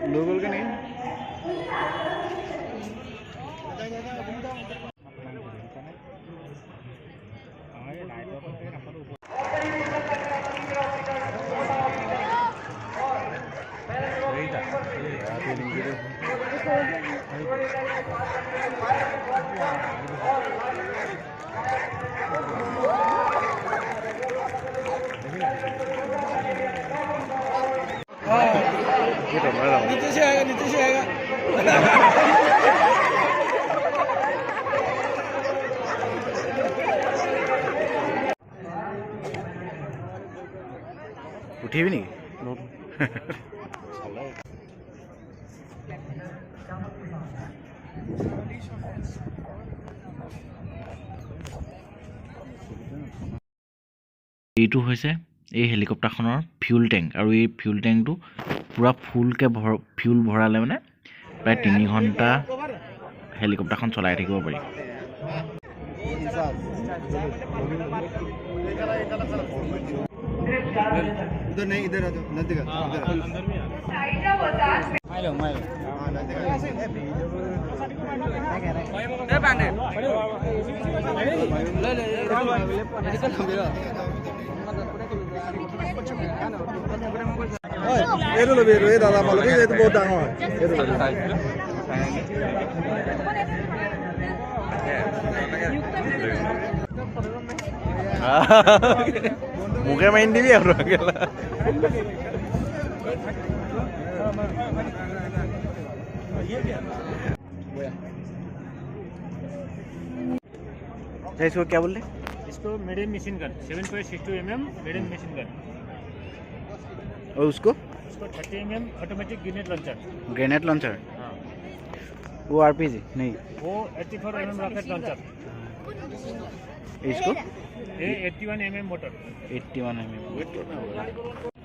लोगों के नहीं नीचे से आएगा नीचे से आएगा उठी भी नहीं এইটো হৈছে এই হেলিকপ্টাৰখনৰ ফিউল টেংক আৰু এই ফিউল টেংকটো পুৰা ফুলকে ফিউল ভৰালে মানে প্ৰায় 3 ঘণ্টা হেলিকপ্টাৰখন চলাই থাকিব পাৰি उधर नहीं इधर आ जाओ नदी का इधर अंदर में माइलो माइलो हां नदी का ए बाने ले ले निकल मेरा ओए एरो लो ए दादा मालो ये तो बहुत डांग है एरो मुखे माइन दिबी আৰু আগেলা इसको क्या बोल रहे इसको medium machine gun 7.62 mm medium machine gun और उसको 30 mm ऑटोमेटिक ग्रेनेड लॉन्चर हाँ वो आरपीजी नहीं वो 84 mm रॉकेट लॉन्चर इसको ये 81 mm मोटर 81 mm